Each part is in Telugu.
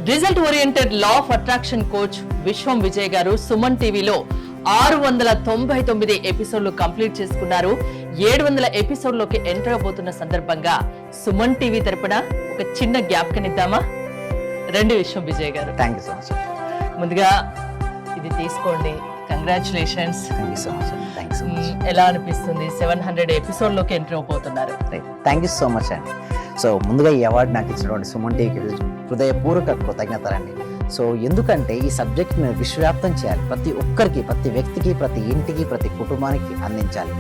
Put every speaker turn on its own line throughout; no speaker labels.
Result oriented law of attraction coach విశ్వం విజయ్ గారు సుమన్ టీవీలో 699 ఎపిసోడ్లు కంప్లీట్ చేసుకున్నారు. 700 ఎపిసోడ్లోకి ఎంటర్ అవబోతున్న సందర్భంగా సుమన్ టీవీ తరపున ఒక చిన్న జ్ఞాపకనిద్దామా? రండి విశ్వం విజయ్ గారు.
Thank you so much.
ముందుగా ఇది తీసుకోండి. Congratulations.
Thank you so much. Thank you so much.
ఎలా అనిపిస్తుంది? 700 ఎపిసోడ్లోకి ఎంటర్ అవబోతున్నారు.
థ్యాంక్ యూ సో మచ్ అండి. సో ముందుగా ఈ అవార్డు నాకు ఇచ్చినటువంటి సుమన్ టీవీకి హృదయపూర్వక కృతజ్ఞతలండి. సో ఎందుకంటే ఈ సబ్జెక్ట్ని విశ్వవ్యాప్తం చేయాలి, ప్రతి ఒక్కరికి, ప్రతి వ్యక్తికి, ప్రతి ఇంటికి, ప్రతి కుటుంబానికి అందించాలి.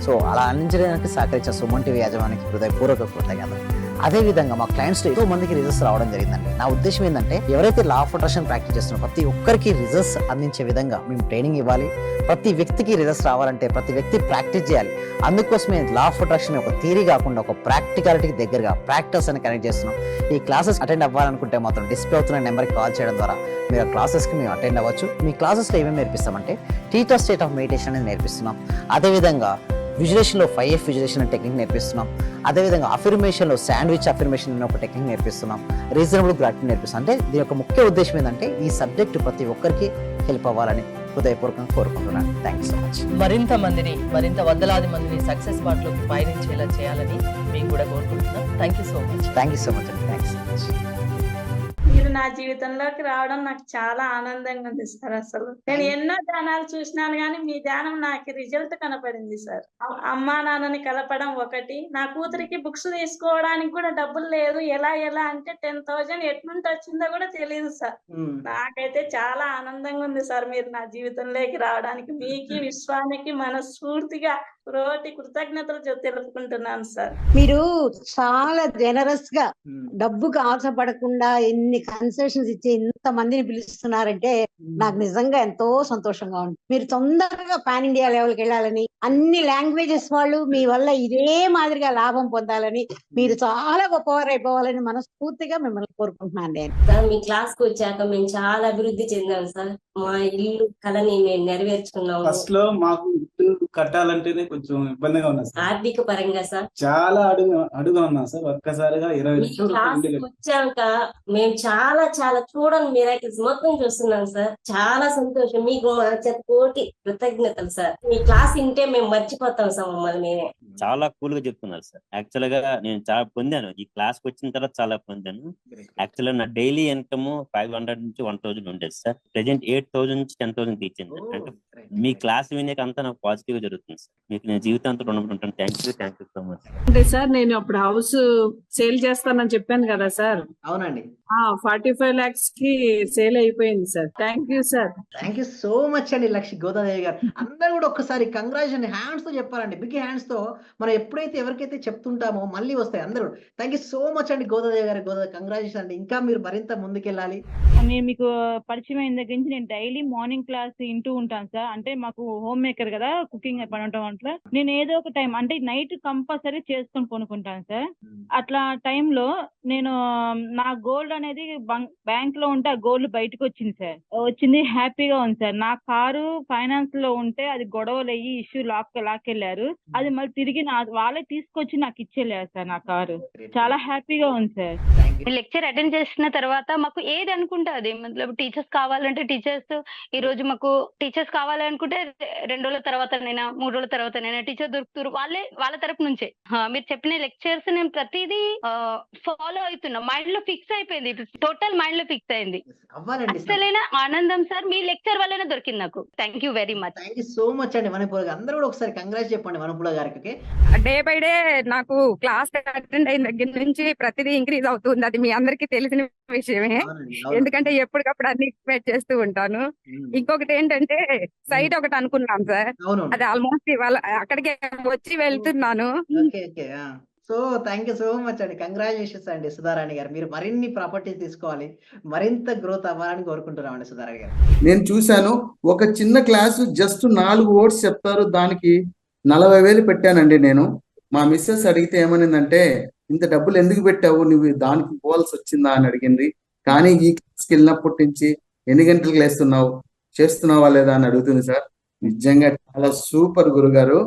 సో అలా అందించడానికి సహకరించిన సుమన్ టీవీ యాజమానికి హృదయపూర్వక కృతజ్ఞతలు. అదేవిధంగా మా క్లయింట్స్ ఎంతో మందికి రిజల్ట్స్ రావడం జరిగిందండి. నా ఉద్దేశం ఏంటంటే ఎవరైతే లా ఆఫ్ అట్రాక్షన్ ప్రాక్టీస్ చేస్తున్నారో ప్రతి ఒక్కరికి రిజల్ట్స్ అందించే విధంగా మేము ట్రైనింగ్ ఇవ్వాలి. ప్రతి వ్యక్తికి రిజల్ట్స్ రావాలంటే ప్రతి వ్యక్తి ప్రాక్టీస్ చేయాలి. అందుకోసమే లా ఆఫ్ అట్రాక్షన్ ఒక థియరీ కాకుండా ఒక ప్రాక్టికాలిటీకి దగ్గరగా ప్రాక్టీస్ అని కనెక్ట్ చేస్తున్నాం. ఈ క్లాసెస్ అటెండ్ అవ్వాలనుకుంటే మాత్రం డిస్ప్లే అవుతున్న నెంబర్కి కాల్ చేయడం ద్వారా మీరు ఆ క్లాసెస్కి మేము అటెండ్ అవ్వచ్చు. మీ క్లాసెస్లో ఏమేమి నేర్పిస్తామంటే టీచర్ స్టేట్ ఆఫ్ మెడిటేషన్ అనేది నేర్పిస్తున్నాం. అదేవిధంగా విజులేషన్లో 5F విజులేషన్ టెక్నిక్ నేర్పిస్తున్నాం. అదేవిధంగా అఫర్మేషన్లో శాండ్విచ్ అఫర్మేషన్ అనే ఒక టెక్నిక్ నేర్పిస్తున్నాం. రీజనబుల్ గ్రాటిట్యూడ్ నేర్పిస్తున్నాం. అంటే దీని యొక్క ముఖ్య ఉద్దేశం ఏంటంటే ఈ సబ్జెక్టు ప్రతి ఒక్కరికి హెల్ప్ అవ్వాలని హృదయపూర్వకంగా కోరుకుంటున్నాను. Thank you so much.
మరింత వందలాది మందిని సక్సెస్ బాటలోకి పయనించేలా చేయాలని మేము కూడా కోరుకుంటున్నాం. Thank you so much.
Thank you so much అండి. Thank you so much.
మీరు నా జీవితంలోకి రావడం నాకు చాలా ఆనందంగా ఉంది సార్. అసలు నేను ఎన్నో ధ్యానాలు చూసినాను కానీ మీ ధ్యానం నాకు రిజల్ట్ కనపడింది సార్. అమ్మా నాన్నని కలపడం ఒకటి, నా కూతురికి బుక్స్ తీసుకోవడానికి కూడా డబ్బులు లేదు. ఎలా అంటే 10,000 ఎట్నుంటి వచ్చిందో కూడా తెలియదు సార్. నాకైతే చాలా ఆనందంగా ఉంది సార్ మీరు నా జీవితంలోకి రావడానికి. మీకు విశ్వానికి మనస్ఫూర్తిగా రోటి కృతజ్ఞతలు తెలుపుకుంటున్నాను సార్.
మీరు చాలా జనరస్ గా డబ్బుకు ఆశపడకుండా ఎన్ని కన్సెషన్స్ ఇచ్చి ఇంత మందిని పిలుస్తున్నారంటే నాకు నిజంగా ఎంతో సంతోషంగా ఉంది. మీరు తొందరగా పాన్ ఇండియా లెవెల్కి వెళ్ళాలని, అన్ని లాంగ్వేజెస్ వాళ్ళు మీ వల్ల ఇదే మాదిరిగా లాభం పొందాలని, మీరు చాలా గొప్పవారు అయిపోవాలని మనస్ఫూర్తిగా మిమ్మల్ని కోరుకుంటున్నాను నేను.
సార్ మీ క్లాస్ కు వచ్చాక మేము చాలా అభివృద్ధి చెందాం సార్. మా ఇల్లు కళని మేము నెరవేర్చుకున్నాము.
ఫస్ట్ లో మాకు ఇల్లు కట్టాలంటేనే కొంచెం ఇబ్బందిగా ఉన్నా సార్.
ఆర్థిక పరంగా సార్ చాలా
అడుగు ఉన్నా సార్. ఒక్కసారిగా 20 లక్షలు
వచ్చాక మేము చాలా చూడని మిరాకిల్స్ మొత్తం చూస్తున్నాం సార్. చాలా సంతోషం. మీకు మా చేత కోటి కృతజ్ఞతలు సార్. మీ క్లాస్ వింటే మేము మర్చిపోతాం సార్ మమ్మల్ని మేమే.
చాలా కూల్ గా చెప్తున్నారు సార్. యాక్చువల్ గా నేను చాలా పొందాను, ఈ క్లాస్ కి వచ్చిన తర్వాత చాలా పొందాను. యాక్చువల్ గా నా డైలీ ఇన్కమ్ 500 నుంచి 1,000 ఉండేది సార్. ప్రెసెంట్ 8,000 నుంచి 10,000 తీర్చింది. అంటే మీ క్లాస్ వినేక అంతా నాకు పాజిటివ్ గా జరుగుతుంది సార్. మీకు నేను జీవితాంతం రుణపడి ఉంటాను. Thank you so much.
అంటే సార్ నేను అప్పుడు హౌస్ సేల్ చేస్తానని చెప్పాను కదా సార్.
అవునండి.
45 lakhs కి సేల్ అయిపోయింది sir. Thank you sir.
Thank you so much అండి లక్ష్మి గోదాదేవి గారు. అందరూ కూడా ఒక్కసారి కంగ్రాచులేషన్ హ్యాండ్స్ తో చెప్పాలండి, బిగ్ హ్యాండ్స్ తో. మనం ఎప్పుడైతే ఎవరికైతే చెప్తుంటామో మళ్ళీ వస్తాయి అందరూ. థ్యాంక్ యూ సో మచ్ అండి గోదాదేవి గారు. కంగ్రాచులేషన్ అండి. ఇంకా మీరు మరింత ముందుకెళ్ళాలి.
నేను మీకు పరిచయం అయిన దగ్గర నుంచి నేను డైలీ మార్నింగ్ క్లాస్ వింటూ ఉంటాను సార్. అంటే మాకు హోమ్ మేకర్ కదా, కుకింగ్ పని ఉండటం అట్లా నేను ఏదో ఒక టైం అంటే నైట్ కంపల్సరీ చేసుకొని కొనుక్కుంటాను సార్. అట్లా టైంలో నేను నా గోల్డ్ అనేది బ్యాంక్ లో ఉంటే ఆ గోల్డ్ బయటకు వచ్చింది సార్. వచ్చింది, హ్యాపీగా ఉంది సార్. నా కారు ఫైనాన్స్ లో ఉంటే అది గొడవలు అయ్యి ఇష్యూ లాక్కెళ్లారు. అది మళ్ళీ తిరిగి వాళ్ళే తీసుకొచ్చి నాకు ఇచ్చేళ్ళారు సార్ నా కారు. చాలా హ్యాపీగా ఉంది సార్.
లెక్చర్ అటెండ్ చేసిన తర్వాత మాకు ఏది అనుకుంటే అది, టీచర్స్ కావాలంటే టీచర్స్, ఈ రోజు మాకు టీచర్స్ కావాలనుకుంటే 2 రోజుల తర్వాతనైనా 3 రోజుల తర్వాతనైనా టీచర్ దొరుకుతారు. వాళ్ళ తరపు నుంచే మీరు చెప్పిన లెక్చర్స్ నేను ప్రతిదీ ఫాలో అవుతున్నా. మైండ్ లో ఫిక్స్ అయిపోయింది, టోటల్ మైండ్ లో ఫిక్స్ అయింది. అసలైన ఆనందం సార్ మీ లెక్చర్ వల్లనే దొరికింది నాకు. Thank you very much.
Thank you so much అండి. మనపూల అందరూ కూడా ఒకసారి కంగ్రాట్స్ చెప్పండి మనపూల గారికి.
డే బై డే నాకు క్లాస్ అటెండ్ అయిన దగ్గర నుంచి ప్రతిదీ ఇంక్రీజ్ అవుతుంది. అది మీ అందరికీ తెలిసిన విషయమే, ఎందుకంటే ఎప్పటికప్పుడు అన్ని ఎక్స్పెక్ట్ చేస్తూ ఉంటాను. ఇంకొకటి ఏంటంటే సైట్ ఒకటి అనుకున్నాం సార్, అది ఆల్మోస్ట్ ఇవాళ అక్కడికి వచ్చి వెళ్తున్నాను.
So thank you so much అండి. కంగ్రాచులేషన్స్ అండి సుధారాణి గారు. మీరు మరిన్ని ప్రాపర్టీస్ తీసుకోవాలి, మరింత గ్రోత్ అవ్వాలని కోరుకుంటున్నామండి సుధారాణి గారు.
నేను చూశాను ఒక చిన్న క్లాసు జస్ట్ 4 వర్డ్స్ చెప్తారు, దానికి 40,000 పెట్టానండి నేను. మా మిస్సెస్ అడిగితే ఏమనిందంటే ఇంత డబ్బులు ఎందుకు పెట్టావు, నువ్వు దానికి పోవాల్సి వచ్చిందా అని అడిగింది. కానీ ఈ క్లాస్కి వెళ్ళినప్పటి నుంచి ఎన్ని గంటలకు లేస్తున్నావు, చేస్తున్నావా లేదా అని అడుగుతుంది సార్. నిజంగా చాలా సూపర్ గురుగారు.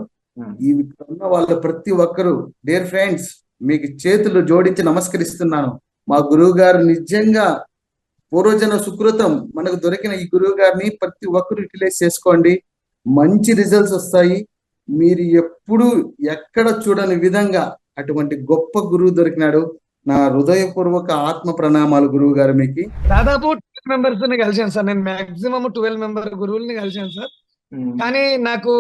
ఈ ఉన్న వాళ్ళ ప్రతి ఒక్కరు డియర్ ఫ్రెండ్స్ మీకు చేతులు జోడించి నమస్కరిస్తున్నాను. మా గురువు గారు నిజంగా పూర్వజన సుకృతం మనకు దొరికిన ఈ గురువు గారిని ప్రతి ఒక్కరు యూటిలైజ్ చేసుకోండి, మంచి రిజల్ట్స్ వస్తాయి. మీరు ఎప్పుడు ఎక్కడ చూడని విధంగా అటువంటి గొప్ప గురువు దొరికినాడు. నా హృదయపూర్వక ఆత్మ ప్రణామాలు గురువు గారు మీకు.
దాదాపు 12 మెంబర్స్ ని కలిశాను సార్. నేను మాక్సిమం 12 మెంబర్ గురువుల్ని కలిశాను సార్. కానీ నాకు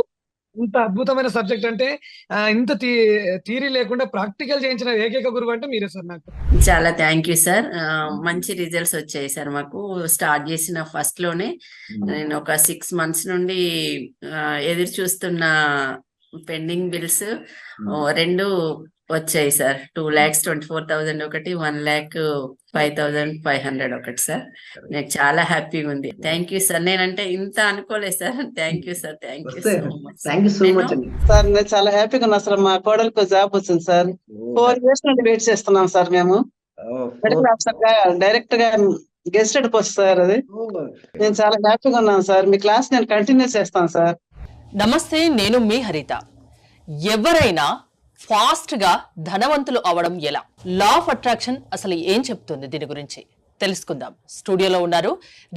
ఇంత అద్భుతమైన సబ్జెక్ట్ అంటే ఇంత థియరీ లేకుండా ప్రాక్టికల్ చేయించిన ఏకైక గురువు అంటే మీరే సార్. నాకు
చాలా థ్యాంక్ యూ సార్. మంచి రిజల్ట్స్ వచ్చాయి సార్. మాకు స్టార్ట్ చేసిన ఫస్ట్ లోనే నేను ఒక 6 months నుండి ఎదురు చూస్తున్న పెండింగ్ బిల్స్ 2 వచ్చాయి సార్. 2,24,000 ఒకటి, 1,05,500 ఒకటి సార్. నాకు చాలా హ్యాపీగా ఉంది. Thank you sir. నేనంటే ఇంత అనుకోలేదు sir. Thank you sir. Thank you so much
sir. నేను చాలా హ్యాపీగా ఉన్నా సార్. మా కోడలకు జాబ్ వచ్చింది సార్. 4 years నుండి వెయిట్ చేస్తున్నాం సార్. మేము మెడికల్ ఆఫీసర్ గా డైరెక్ట్ గా గెస్టెడ్ పోస్ట్ సార్. అది నేను చాలా హ్యాపీగా ఉన్నాను సార్. మీ క్లాస్ నేను కంటిన్యూ చేస్తాను సార్.
నమస్తే, నేను మీ హరిత. ఎవరైనా ఫాస్ట్ గా ధనవంతులు అవడం ఎలా? లా ఆఫ్ అట్రాక్షన్ అసలు ఏం చెప్తుంది? దీని గురించి తెలుసుకుందాం. స్టూడియోలో ఉన్నారు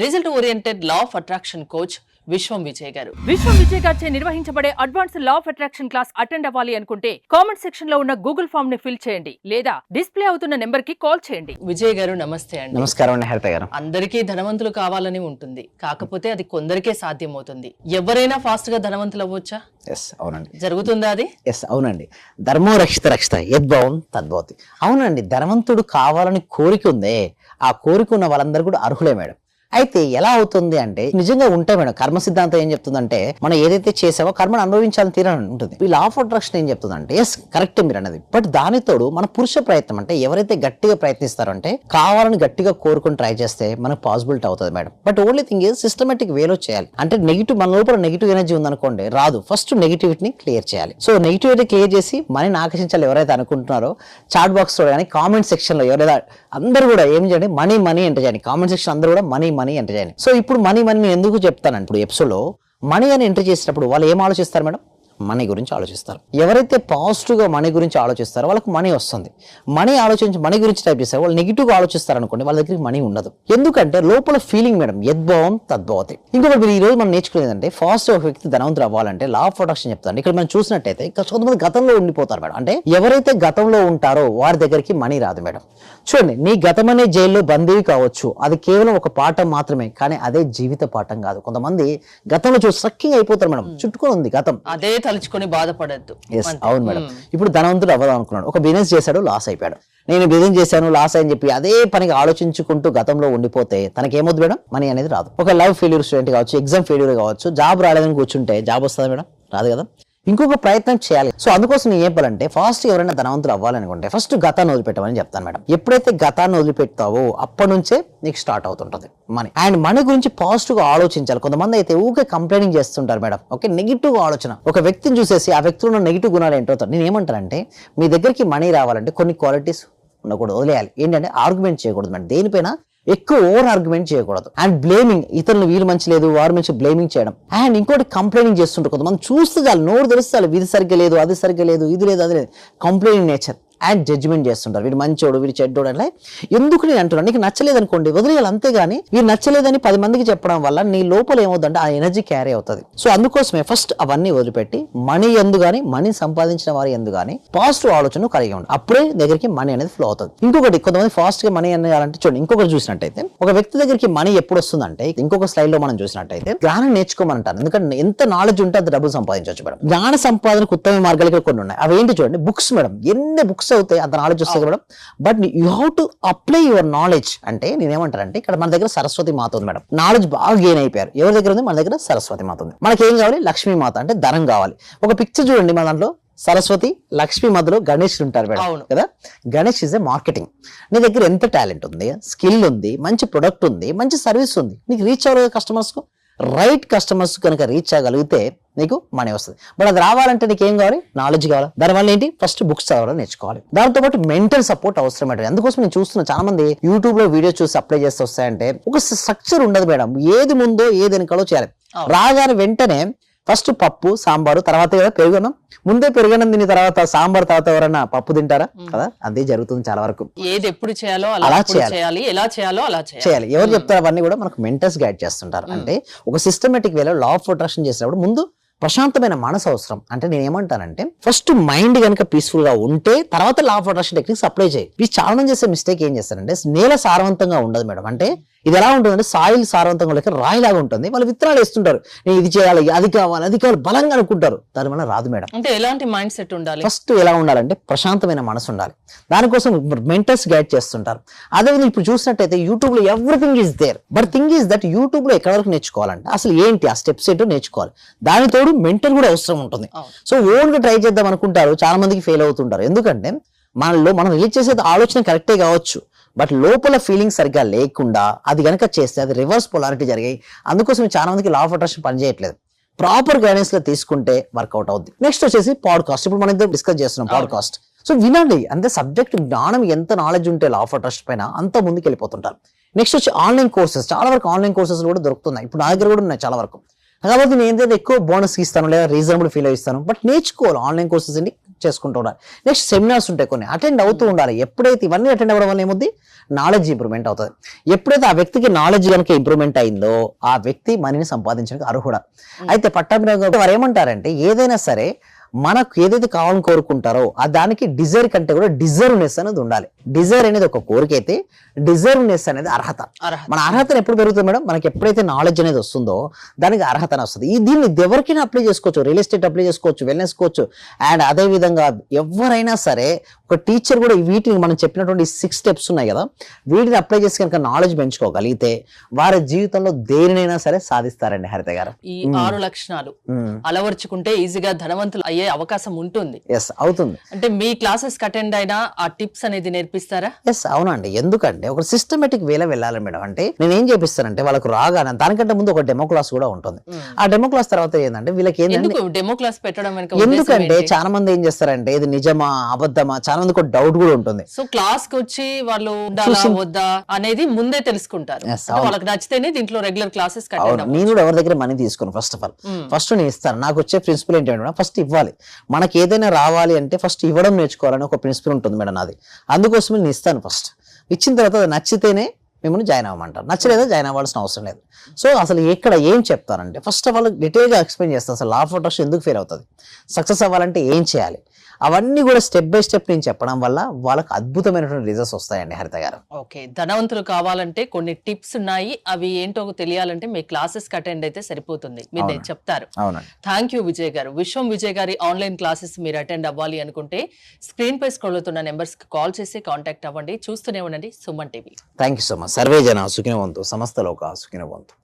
result oriented law of attraction coach విశ్వం విజయ్ గారు. విశ్వం విజయ్ గారిచే నిర్వహించబడే advance law of attraction class attend అవ్వాలి అనుకుంటే కామెంట్ సెక్షన్ లో ఉన్న గూగుల్ ఫామ్ ని ఫిల్ చేయండి, లేదా డిస్ప్లే అవుతున్న నెంబర్ కి కాల్ చేయండి. విజయ్ గారు నమస్తే అండి.
నమస్కారం అండి హరిత గారు.
అందరికీ ధనవంతులు కావాలని ఉంటుంది, కాకపోతే అది కొందరికే సాధ్యమవుతుంది. ఎవరైనా ఫాస్ట్ గా ధనవంతులు అవ్వచ్చా?
ఎస్, అవునండి.
జరుగుతుందా అది?
ఎస్, అవునండి. ధర్మో రక్షిత రక్షిత యద్భావం తద్భవతి. అవునండి, ధనవంతుడు కావాలని కోరిక ఉందే, ఆ కోరిక ఉన్న వాళ్ళందరూ కూడా అర్హులే మేడం. అయితే ఎలా అవుతుంది అంటే నిజంగా ఉంటాయి మేడం. కర్మ సిద్ధాంతం ఏం చెప్తుందంటే మనం ఏదైతే చేసామో కర్మను అనుభవించాలని తీరని ఉంటుంది. ఈ లా ఆఫ్ అట్రాక్షన్ ఏం చెప్తుందంటే ఎస్ కరెక్ట్ మీరు అన్నది, బట్ దానితోడు మన పురుష ప్రయత్నం అంటే ఎవరైతే గట్టిగా ప్రయత్నిస్తారో అంటే కావాలని గట్టిగా కోరుకుని ట్రై చేస్తే మనకు పాసిబిలిటీ అవుతుంది madam. But only thing is systematic వేలో చేయాలి. అంటే నెగిటివ్ మన లోపల నెగిటివ్ ఎనర్జీ ఉందనుకోండి రాదు. ఫస్ట్ నెగిటివిటీని క్లియర్ చేయాలి. సో నెగిటివిటీ క్లియర్ చేసి మనీని ఆకర్షించాలి ఎవరైతే అనుకుంటున్నారో చాట్ బాక్స్ లో కానీ కామెంట్ సెక్షన్ లో ఎవరైతే అందరూ కూడా ఏం చేయండి, మనీ మనీ అంటే చేయండి. కామెంట్ సెక్షన్ అందరూ కూడా మనీ మనీ అంటే చేయండి. సో ఇప్పుడు మనీ మనీ నేను ఎందుకు చెప్తానంటే ఇప్పుడు ఎపిసోడ్ లో మనీ అని ఎంటర్ చేసినప్పుడు వాళ్ళు ఏం ఆలోచిస్తారు మేడం? మనీ గురించి ఆలోచిస్తారు. ఎవరైతే పాజిటివ్ గా మనీ గురించి ఆలోచిస్తారో వాళ్ళకి మనీ వస్తుంది. మనీ ఆలోచించి మనీ గురించి టైప్ చేస్తారు, వాళ్ళు నెగిటివ్ గా ఆలోచిస్తారు అనుకోండి, వాళ్ళ దగ్గరికి మనీ ఉండదు. ఎందుకంటే లోపల ఫీలింగ్ మేడం, యద్భావం తద్భవతి. ఇంకొకటి మీరు ఈ రోజు మనం నేర్చుకునేదంటే ఫాస్ట్ ఒక వ్యక్తి ధనవంతులు అవ్వాలంటే లా ఆఫ్ అట్రాక్షన్ చెప్తాను. ఇక్కడ మనం చూసినట్టయితే కొంతమంది గతంలో ఉండిపోతారు మేడం. అంటే ఎవరైతే గతంలో ఉంటారో వారి దగ్గరికి మనీ రాదు మేడం. చూడండి, నీ గతం అనే జైల్లో బందీవి కావచ్చు, అది కేవలం ఒక పాఠం మాత్రమే, కానీ అదే జీవిత పాఠం కాదు. కొంతమంది గతంలో చూసి సక్కింగ్ అయిపోతారు మేడం, చుట్టుకొని ఉంది గతం,
అదే తలుచుకొని బాధపడద్దు.
అవును మేడం. ఇప్పుడు ధనవంతుడు అవ్వదాం అనుకున్నాడు, ఒక బిజినెస్ చేశాడు, లాస్ అయిపోయాడు. నేను బిజినెస్ చేశాను లాస్ అని చెప్పి అదే పనికి ఆలోచించుకుంటూ గతంలో ఉండిపోతే తనకి ఏమొద్దు మేడం? మనీ అనేది రాదు. ఒక లవ్ ఫెయిల్యూర్ స్టూడెంట్ కావచ్చు, ఎగ్జామ్ ఫెయిల్యూర్ కావచ్చు, జాబ్ రాలేదని కూర్చుంటే జాబ్ వస్తుందా మేడం? రాదు కదా. ఇంకొక ప్రయత్నం చేయాలి. సో అందుకోసం నేను చెప్పాలంటే ఫాస్ట్ ఎవరైనా ధనవంతులు అవ్వాలనుకుంటే ఫస్ట్ గతాన్ని వదిలిపెట్టమని చెప్తాను మేడం. ఎప్పుడైతే గతాన్ని వదిలిపెడతావో అప్పటి నుంచే నీకు స్టార్ట్ అవుతుంటది మనీ. అండ్ మనీ గురించి పాజిటివ్ గా ఆలోచించాలి. కొంతమంది అయితే ఊకే కంప్లైనింగ్ చేస్తుంటారు మేడం. ఓకే, నెగిటివ్ ఆలోచన. ఒక వ్యక్తిని చూసేసి ఆ వ్యక్తిలో ఉన్న నెగిటివ్ గుణాలు ఏంటో నేను ఏమంటానంటే మీ దగ్గరికి మనీ రావాలంటే కొన్ని క్వాలిటీస్ ఉండకూడదు, వదిలేయాలి. ఏంటంటే ఆర్గ్యుమెంట్ చేయకూడదు మేడం, దేనిపైన ఎక్కువ ఓవర్ ఆర్గ్యుమెంట్ చేయకూడదు. అండ్ బ్లేమింగ్, ఇతరులు వీరు మంచి లేదు వారు మంచి బ్లేమింగ్ చేయడం. అండ్ ఇంకోటి కంప్లైనింగ్ చేస్తుంటారు కొంతమంది. చూస్తే చాలు, నోరు తెలుస్తారు, ఇది సరిగ్గా లేదు, అది సరిగ్గా లేదు, ఇది లేదు, అది లేదు. కంప్లైనింగ్ నేచర్ అండ్ జడ్జిమెంట్ చేస్తుంటారు. వీడు మంచోడు, వీడు చెడ్డోడు. అంటే ఎందుకు నేను అంటున్నాను, నీకు నచ్చలేదు అనుకోండి వదిలేయాలి, అంతేగాని వీరు నచ్చలేదని 10 మందికి చెప్పడం వల్ల నీ లోపల ఏమవుతుందంటే ఆ ఎనర్జీ క్యారీ అవుతుంది. సో అందుకోసమే ఫస్ట్ అవన్నీ వదిలిపెట్టి మనీ ఎందు కానీ మనీ సంపాదించిన వారి ఎందు కానీ పాజిటివ్ ఆలోచన కలిగి ఉండాలి. అప్పుడే దగ్గరికి మనీ అనేది ఫ్లో అవుతుంది. ఇంకొకటి, కొంతమంది ఫాస్ట్ గా మనీ అనేయాలంటే చూడండి, ఇంకొకటి చూసినట్టయితే ఒక వ్యక్తి దగ్గరికి మనీ ఎప్పుడు వస్తుందంటే ఇంకొక స్లైడ్ లో మనం చూసినట్టయితే జ్ఞానం నేర్చుకోమంటారు. ఎందుకంటే ఎంత నాలెడ్జ్ ఉంటే అంత డబ్బులు సంపాదించవచ్చు మేడం. జ్ఞాన సంపాదనకు ఉత్తమ మార్గాలు కొన్ని ఉన్నాయి. అవి ఏంటి చూడండి, బుక్స్ మేడం. ఎన్ని బుక్స్ అవుతాయి అంత నాలెడ్జ్ వస్తుంది madam. But you have to apply your knowledge. అంటే నేనేమంటానంటే ఇక్కడ మన దగ్గర సరస్వతి మాత ఉంది మేడం. నాలెడ్జ్ బాగా గెయిన్ అయిపోయారు. ఎవరి దగ్గర ఉంది? మన దగ్గర సరస్వతి మాత ఉంది. మనకి ఏం కావాలి? లక్ష్మీ మాత, అంటే ధనం కావాలి. ఒక పిక్చర్ చూడండి, మన దాంట్లో సరస్వతి లక్ష్మి మధ్యలో గణేష్ ఉంటారు మేడం కదా. Ganesh is a marketing. నీ దగ్గర ఎంత టాలెంట్ ఉంది, స్కిల్ ఉంది, మంచి ప్రొడక్ట్ ఉంది, మంచి సర్వీస్ ఉంది, నీకు రీచ్ అవ్వలేదు కస్టమర్స్ కు. రైట్ కస్టమర్స్ కనుక రీచ్ అవ్వగలిగితే నీకు మనీ వస్తుంది. బట్ అది రావాలంటే నీకు ఏం కావాలి? నాలెడ్జ్ కావాలి. దానివల్ల ఏంటి? ఫస్ట్ బుక్స్ చదవడం నేర్చుకోవాలి. దాంతో పాటు మెంటల్ సపోర్ట్ అవసరం మేడం. అందుకోసం నేను చూస్తున్నా చాలా మంది యూట్యూబ్ లో వీడియోస్ చూసి అప్లై చేస్తే వస్తాయంటే ఒక స్ట్రక్చర్ ఉండదు మేడం. ఏది ముందో ఏది వెనకాలో చేయాలి. రాగానే వెంటనే ఫస్ట్ పప్పు సాంబారు తర్వాత కదా పెరుగన్నం, ముందే పెరుగన్నం తిని తర్వాత సాంబార్ తర్వాత ఎవరన్నా పప్పు తింటారా కదా? అదే జరుగుతుంది చాలా వరకు.
ఏది ఎప్పుడు చేయాలో
అలా
అలా అప్పుడు
చేయాలి.
చేయాలి, ఎలా చేయాలో అలా
చేయాలి. ఎవరు చెప్తారు అవన్నీ కూడా మనకు మెంటర్స్ గైడ్ చేస్తుంటారు. అంటే ఒక సిస్టమేటిక్ వేలో లా ఆఫ్ అట్రాక్షన్ చేసినప్పుడు ముందు ప్రశాంతమైన మనసు అవసరం. అంటే నేను ఏమంటానంటే ఫస్ట్ మైండ్ కనుక పీస్ఫుల్ గా ఉంటే తర్వాత law of attraction techniques apply చేయి. ఈ చాలా మంది చేసే మిస్టేక్ ఏం చేస్తారంటే నేల సారవంతంగా ఉండదు మేడం. అంటే ఇది ఎలా ఉంటుందంటే సాయిల్ సారవంతంగా లేక రాయిలాగా ఉంటుంది. వాళ్ళు విత్తనాలు వేస్తుంటారు, నేను ఇది చేయాలి, అది కావాలి బలంగా అనుకుంటారు, దాని వల్ల రాదు మేడం.
అంటే ఎలాంటి మైండ్ సెట్ ఉండాలి?
ఫస్ట్ ఎలా ఉండాలంటే ప్రశాంతమైన మనసు ఉండాలి. దానికోసం మెంటర్స్ గైడ్ చేస్తుంటారు. అదేవిధంగా ఇప్పుడు చూసినట్టయితే యూట్యూబ్ లో everything is there. But thing is that YouTube లో ఎక్కడ వరకు నేర్చుకోవాలంటే అసలు ఏంటి ఆ స్టెప్స్ ఏంటో నేర్చుకోవాలి. దాని తోడు మెంటర్ కూడా అవసరం ఉంటుంది. సో ఓన్ గా ట్రై చేద్దాం అనుకుంటారు, చాలా మందికి ఫెయిల్ అవుతుంటారు. ఎందుకంటే మనలో మనం రిలీజ్ చేసే ఆలోచన కరెక్టే కావచ్చు, బట్ లోపల ఫీలింగ్ సరిగ్గా లేకుండా అది కనుక చేస్తే అది రివర్స్ పొలారిటీ జరిగాయి. అందుకోసం చాలా మందికి లా ఆఫ్ అట్రాక్షన్ పనిచేయట్లేదు. ప్రాపర్ గైడెన్స్ లో తీసుకుంటే వర్కౌట్ అవుద్ది. నెక్స్ట్ వచ్చేసి పాడ్కాస్ట్. ఇప్పుడు మనం ఇద్దరు డిస్కస్ చేస్తున్నాం పాడ్కాస్ట్. సో వినండి, అంటే సబ్జెక్ట్ జ్ఞానం ఎంత నాలెడ్జ్ ఉంటే లా ఆఫ్ అట్రాక్షన్ పైన అంత ముందుకు వెళ్ళిపోతుంటారు. నెక్స్ట్ వచ్చి ఆన్లైన్ కోర్సెస్. చాలా వరకు ఆన్లైన్ కోర్సెస్ కూడా దొరుకుతున్నాయి. ఇప్పుడు నా దగ్గర కూడా ఉన్నాయి చాలా వరకు. కాబట్టి నేను ఏంటంటే ఎక్కువ బోనస్ ఇస్తాను లేదా రీజనబుల్ ఫీల్ ఇస్తాను, బట్ నేర్చుకోవాలి. ఆన్లైన్ కోర్సెస్ అండి చేసుకుంటూ ఉండాలి. నెక్స్ట్ సెమినార్స్ ఉంటాయి, కొన్ని అటెండ్ అవుతూ ఉండాలి. ఎప్పుడైతే ఇవన్నీ అటెండ్ అవ్వడం వల్ల ఏముంది, నాలెడ్జ్ ఇంప్రూవ్మెంట్ అవుతుంది. ఎప్పుడైతే ఆ వ్యక్తికి నాలెడ్జ్ కనుక ఇంప్రూవ్మెంట్ అయిందో ఆ వ్యక్తి మనీని సంపాదించడానికి అర్హుడ. అయితే పట్టాభిరామ్ వారు ఏమంటారంటే ఏదైనా సరే మనకు ఏదైతే కావాలని కోరుకుంటారో ఆ దానికి డిజైర్ కంటే కూడా డిజర్వ్నెస్ అనేది ఉండాలి. డిజైర్ అనేది ఒక కోరిక అయితే డిజర్వ్నెస్ అనేది అర్హత. మన అర్హతను ఎప్పుడు పెరుగుతుంది మేడం? మనకి ఎప్పుడైతే నాలెడ్జ్ అనేది వస్తుందో దానికి అర్హత వస్తుంది. దీన్ని ఎవరికైనా అప్లై చేసుకోవచ్చు, రియల్ ఎస్టేట్ అప్లై చేసుకోవచ్చు, వెల్నెస్ కోవచ్చు, అండ్ అదే విధంగా ఎవరైనా సరే ఒక టీచర్ కూడా వీటిని మనం చెప్పినటువంటి 6 స్టెప్స్ ఉన్నాయి కదా, వీటిని అప్లై చేసి కనుక నాలెడ్జ్ పెంచుకోగలిగితే వారి జీవితంలో దేనినైనా సరే సాధిస్తారండి హరిత గారు.
ఈ 6 లక్షణాలు అలవర్చుకుంటే ఈజీగా ధనవంతులు అయ్యే అవకాశం ఉంటుంది.
ఎస్ అవుతుంది.
అంటే మీ క్లాసెస్ అటెండ్ అయినా ఆ టిప్స్ అనేది నేర్పిస్తారా?
ఎస్ అవునండి. ఎందుకంటే ఒక సిస్టమేటిక్ వేలో వెళ్ళాలి మేడం. అంటే నేను ఏం చేపిస్తానంటే వాళ్ళకు రాగానే దానికంటే ముందు ఒక డెమో క్లాస్ కూడా ఉంటుంది. ఆ డెమో క్లాస్ తర్వాత ఏంటంటే వీళ్ళకి ఏంటంటే
డెమో క్లాస్ పెట్టడం
ఎందుకంటే చాలా మంది ఏం చేస్తారంటే ఇది నిజమా అబద్ధమా, చాలా మందికి ఒక డౌట్ కూడా ఉంటుంది.
సో క్లాస్ కి వచ్చి వాళ్ళు ఉండాలా వద్దా అనేది ముందే తెలుసుకుంటారు. వాళ్ళకి నచ్చితేనే దీంట్లో రెగ్యులర్ క్లాసెస్
నేను కూడా ఎవరి దగ్గర మనీ తీసుకోను. ఫస్ట్ ఆఫ్ ఆల్ ఫస్ట్ నేను ఇస్తాను. నాకు వచ్చే ప్రిన్సిపల్ ఏంటంటే ఫస్ట్ ఇవ్వాలి. మనకి ఏదైనా రావాలి అంటే ఫస్ట్ ఇవ్వడం నేర్చుకోవాలని ఒక ప్రిన్సిపల్ ఉంటుంది మేడం నాది. అందుకోసమే నేను ఇస్తాను. ఫస్ట్ ఇచ్చిన తర్వాత అది నచ్చితేనే మిమ్మల్ని జాయిన్ అవ్వమంటారు, నచ్చలేదా జాయిన్ అవ్వాల్సిన అవసరం లేదు. సో అసలు ఇక్కడ ఏం చెప్తారంటే ఫస్ట్ ఆఫ్ ఆల్ డీటెయిల్గా ఎక్స్ప్లెయిన్ చేస్తాను. అసలు లా ఆఫ్ అట్రాక్షన్ ఎందుకు ఫెయిల్ అవుతుంది, సక్సెస్ అవ్వాలంటే ఏం చేయాలి, అవన్నీ కూడా స్టెప్ బై స్టెప్ నేను చెప్పడం వల్ల వాళ్ళకి అద్భుతమైనటువంటి రిజల్ట్స్ వస్తాయండి హరిత గారు.
ఓకే, ధనవంతులు కావాలంటే కొన్ని టిప్స్ ఉన్నాయి, అవి ఏంటో తెలియాలంటే మీ క్లాసెస్ కి అటెండ్ అయితే సరిపోతుంది, మీరు చెప్తారు. థ్యాంక్ యూ విజయ్ గారు. విశ్వం విజయ్ గారి ఆన్లైన్ క్లాసెస్ మీరు అటెండ్ అవ్వాలి అనుకుంటే స్క్రీన్ పై స్క్రోల్ అవుతున్న నెంబర్స్ కి కాల్ చేసి కాంటాక్ట్ అవ్వండి. చూస్తూనే ఉండండి Suman TV.
Thank you so much. Survey జన సుఖినవంతు, సమస్త లోక సుఖినవంతు.